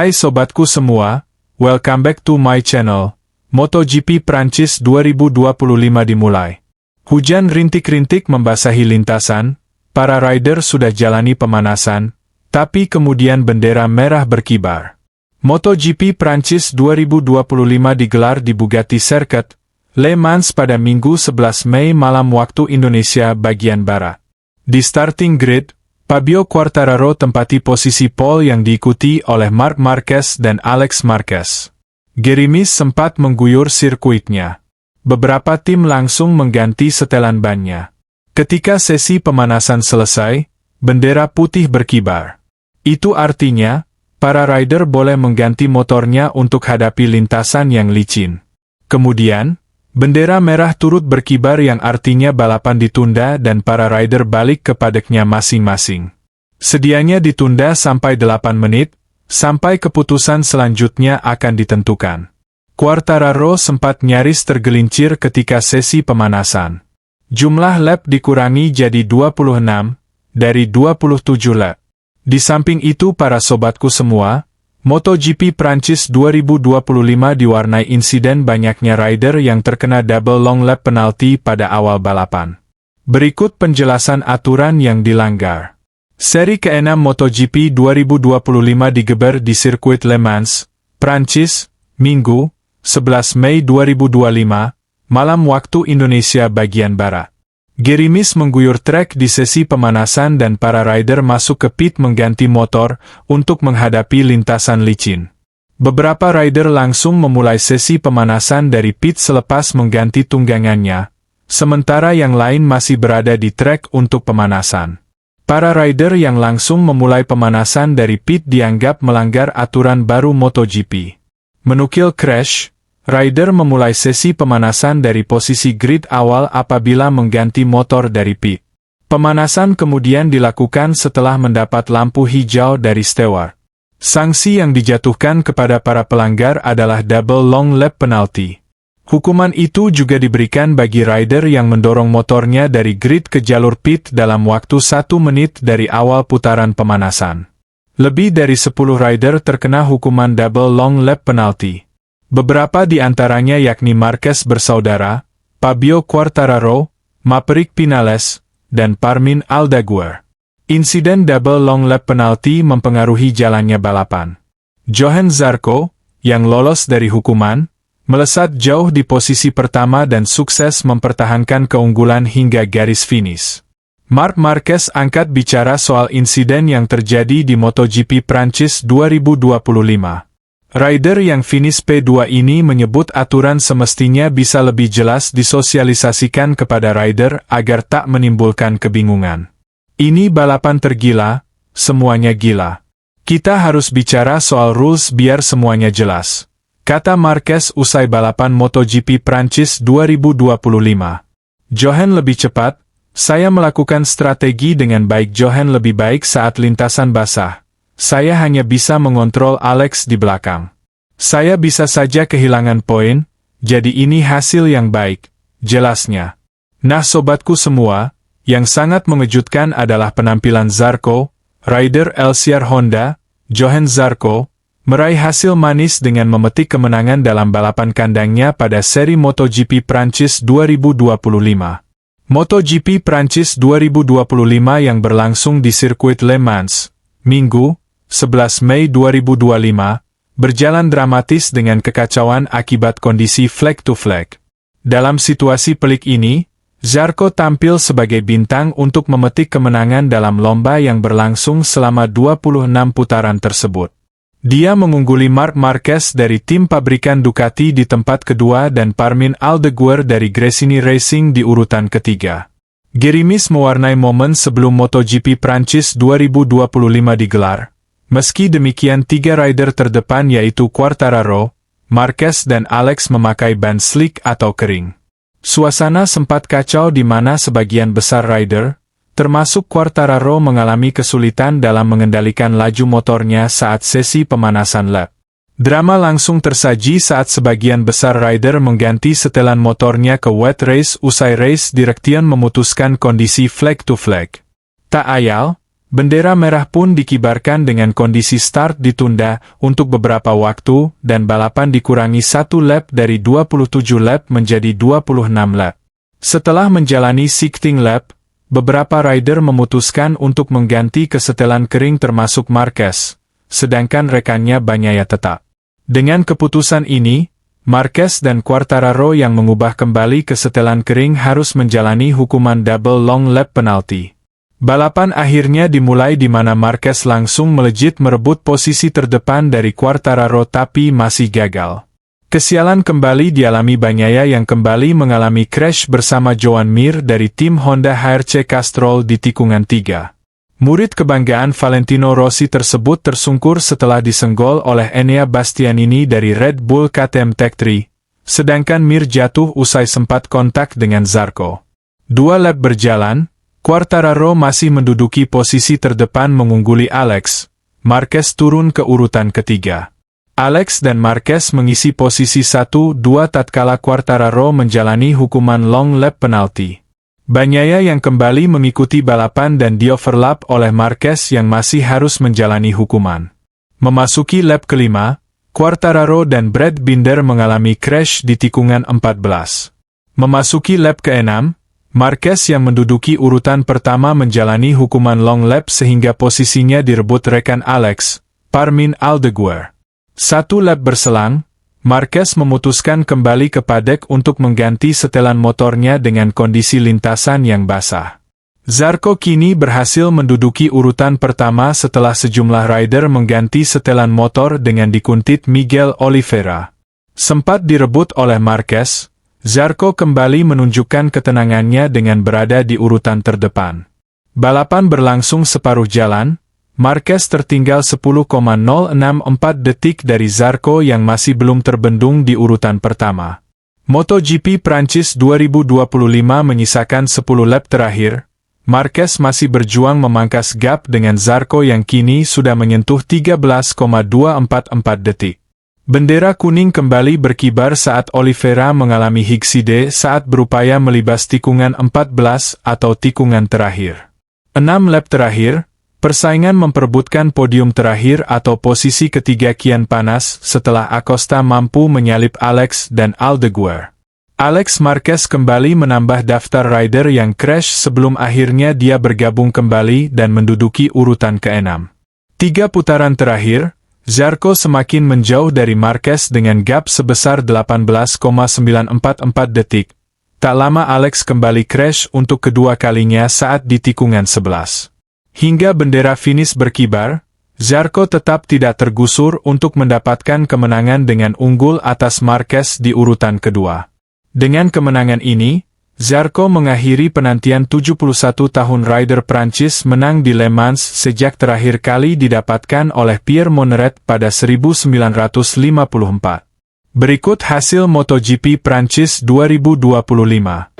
Hai sobatku semua, welcome back to my channel. MotoGP Prancis 2025 dimulai. Hujan rintik-rintik membasahi lintasan, para rider sudah jalani pemanasan, tapi kemudian bendera merah berkibar. MotoGP Prancis 2025 digelar di Bugatti Circuit, Le Mans pada Minggu 11 Mei malam waktu Indonesia bagian Barat. Di starting grid, Fabio Quartararo tempati posisi pole yang diikuti oleh Marc Marquez dan Alex Marquez. Gerimis sempat mengguyur sirkuitnya. Beberapa tim langsung mengganti setelan bannya. Ketika sesi pemanasan selesai, bendera putih berkibar. Itu artinya, para rider boleh mengganti motornya untuk hadapi lintasan yang licin. Kemudian, bendera merah turut berkibar yang artinya balapan ditunda dan para rider balik ke padeknya masing-masing. Sedianya ditunda sampai 8 menit, sampai keputusan selanjutnya akan ditentukan. Quartararo sempat nyaris tergelincir ketika sesi pemanasan. Jumlah lap dikurangi jadi 26, dari 27 lap. Di samping itu para sobatku semua, MotoGP Prancis 2025 diwarnai insiden banyaknya rider yang terkena double long lap penalti pada awal balapan. Berikut penjelasan aturan yang dilanggar. Seri ke-6 MotoGP 2025 digelar di sirkuit Le Mans, Prancis, Minggu, 11 Mei 2025, malam waktu Indonesia bagian Barat. Gerimis mengguyur trek di sesi pemanasan dan para rider masuk ke pit mengganti motor untuk menghadapi lintasan licin. Beberapa rider langsung memulai sesi pemanasan dari pit selepas mengganti tunggangannya, sementara yang lain masih berada di trek untuk pemanasan. Para rider yang langsung memulai pemanasan dari pit dianggap melanggar aturan baru MotoGP. Menukil Crash, rider memulai sesi pemanasan dari posisi grid awal apabila mengganti motor dari pit. Pemanasan kemudian dilakukan setelah mendapat lampu hijau dari steward. Sanksi yang dijatuhkan kepada para pelanggar adalah double long lap penalti. Hukuman itu juga diberikan bagi rider yang mendorong motornya dari grid ke jalur pit dalam waktu 1 menit dari awal putaran pemanasan. Lebih dari 10 rider terkena hukuman double long lap penalti. Beberapa di antaranya yakni Marquez bersaudara, Fabio Quartararo, Maverick Vinales, dan Parmin Aldaguer. Insiden double long lap penalti mempengaruhi jalannya balapan. Johan Zarco, yang lolos dari hukuman, melesat jauh di posisi pertama dan sukses mempertahankan keunggulan hingga garis finish. Marc Marquez angkat bicara soal insiden yang terjadi di MotoGP Prancis 2025. Rider yang finish P2 ini menyebut aturan semestinya bisa lebih jelas disosialisasikan kepada rider agar tak menimbulkan kebingungan. Ini balapan tergila, semuanya gila. Kita harus bicara soal rules biar semuanya jelas, kata Marquez usai balapan MotoGP Prancis 2025. Johan lebih cepat, saya melakukan strategi dengan baik. Johan lebih baik saat lintasan basah. Saya hanya bisa mengontrol Alex di belakang. Saya bisa saja kehilangan poin, jadi ini hasil yang baik, jelasnya. Nah sobatku semua, yang sangat mengejutkan adalah penampilan Zarco, rider LCR Honda, Johan Zarco, meraih hasil manis dengan memetik kemenangan dalam balapan kandangnya pada seri MotoGP Prancis 2025. MotoGP Prancis 2025 yang berlangsung di sirkuit Le Mans, Minggu, 11 Mei 2025, berjalan dramatis dengan kekacauan akibat kondisi flag to flag. Dalam situasi pelik ini, Zarco tampil sebagai bintang untuk memetik kemenangan dalam lomba yang berlangsung selama 26 putaran tersebut. Dia mengungguli Marc Marquez dari tim pabrikan Ducati di tempat kedua dan Parmin Aldaguer dari Gresini Racing di urutan ketiga. Gerimis mewarnai momen sebelum MotoGP Prancis 2025 digelar. Meski demikian 3 rider terdepan yaitu Quartararo, Marquez dan Alex memakai ban slick atau kering. Suasana sempat kacau di mana sebagian besar rider, termasuk Quartararo mengalami kesulitan dalam mengendalikan laju motornya saat sesi pemanasan lap. Drama langsung tersaji saat sebagian besar rider mengganti setelan motornya ke wet race usai race direction memutuskan kondisi flag to flag. Tak ayal, Bendera merah pun dikibarkan dengan kondisi start ditunda untuk beberapa waktu dan balapan dikurangi 1 lap dari 27 lap menjadi 26 lap. Setelah menjalani 16 lap, beberapa rider memutuskan untuk mengganti ke setelan kering termasuk Marquez, sedangkan rekannya Bagnaia tetap. Dengan keputusan ini, Marquez dan Quartararo yang mengubah kembali ke setelan kering harus menjalani hukuman double long lap penalti. Balapan akhirnya dimulai di mana Marquez langsung melejit merebut posisi terdepan dari Quartararo tapi masih gagal. Kesialan kembali dialami Bagnaia yang kembali mengalami crash bersama Joan Mir dari tim Honda HRC Castrol di tikungan 3. Murid kebanggaan Valentino Rossi tersebut tersungkur setelah disenggol oleh Enea Bastianini dari Red Bull KTM Tech3, sedangkan Mir jatuh usai sempat kontak dengan Zarco. 2 lap berjalan, Quartararo masih menduduki posisi terdepan mengungguli Alex. Marquez turun ke urutan ketiga. Alex dan Marquez mengisi posisi 1-2 tatkala Quartararo menjalani hukuman long lap penalti. Bagnaia yang kembali mengikuti balapan dan dioverlap oleh Marquez yang masih harus menjalani hukuman. Memasuki lap kelima, Quartararo dan Brad Binder mengalami crash di tikungan 14. Memasuki lap ke-6, Marquez yang menduduki urutan pertama menjalani hukuman long lap sehingga posisinya direbut rekan Alex, Parmin Aldeguer. 1 lap berselang, Marquez memutuskan kembali ke paddock untuk mengganti setelan motornya dengan kondisi lintasan yang basah. Zarco kini berhasil menduduki urutan pertama setelah sejumlah rider mengganti setelan motor dengan dikuntit Miguel Oliveira. Sempat direbut oleh Marquez, Zarco kembali menunjukkan ketenangannya dengan berada di urutan terdepan. Balapan berlangsung separuh jalan, Marquez tertinggal 10,064 detik dari Zarco yang masih belum terbendung di urutan pertama. MotoGP Prancis 2025 menyisakan 10 lap terakhir, Marquez masih berjuang memangkas gap dengan Zarco yang kini sudah menyentuh 13,244 detik. Bendera kuning kembali berkibar saat Oliveira mengalami hikside saat berupaya melibas tikungan 14 atau tikungan terakhir. 6 lap terakhir, persaingan memperebutkan podium terakhir atau posisi ketiga kian panas setelah Acosta mampu menyalip Alex dan Aldeguer. Alex Marquez kembali menambah daftar rider yang crash sebelum akhirnya dia bergabung kembali dan menduduki urutan ke-6. 3 putaran terakhir, Zarco semakin menjauh dari Marquez dengan gap sebesar 18,944 detik. Tak lama Alex kembali crash untuk kedua kalinya saat di tikungan 11. Hingga bendera finish berkibar, Zarco tetap tidak tergusur untuk mendapatkan kemenangan dengan unggul atas Marquez di urutan kedua. Dengan kemenangan ini, Zarco mengakhiri penantian 71 tahun rider Prancis menang di Le Mans sejak terakhir kali didapatkan oleh Pierre Moneret pada 1954. Berikut hasil MotoGP Prancis 2025.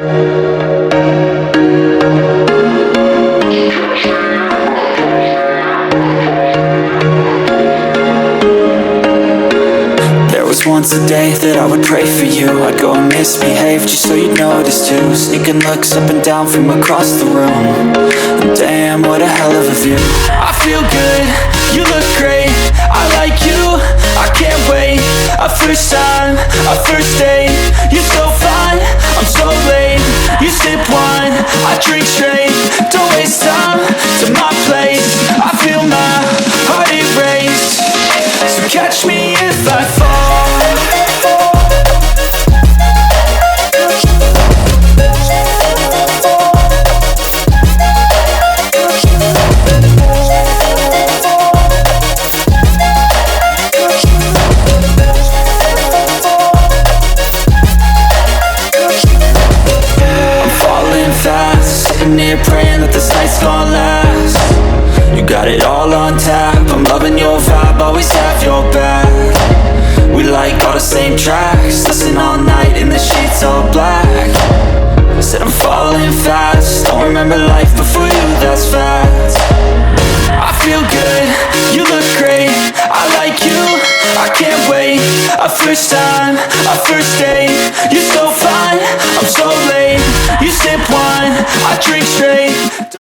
Once a day that I would pray for you, I'd go and misbehave just so you'd notice too. Sneaking looks up and down from across the room. And damn, what a hell of a view. I feel good, you look great, I like you, I can't wait. A first time, a first date, you're so fine, I'm so late. You sip wine, I drink straight. Don't waste time to my place. I feel my heart erase. So catch me if I fall. Sitting here praying that this night's gonna last. You got it all on tap, I'm loving your vibe, always have your back. We like all the same tracks, listen all night in the sheets all black. Said I'm falling fast, don't remember life before you, that's fact. I feel good, you look great, I like you, I can't wait. A first time, a first date, you're so fine, I'm so late. You sip wine, I drink straight.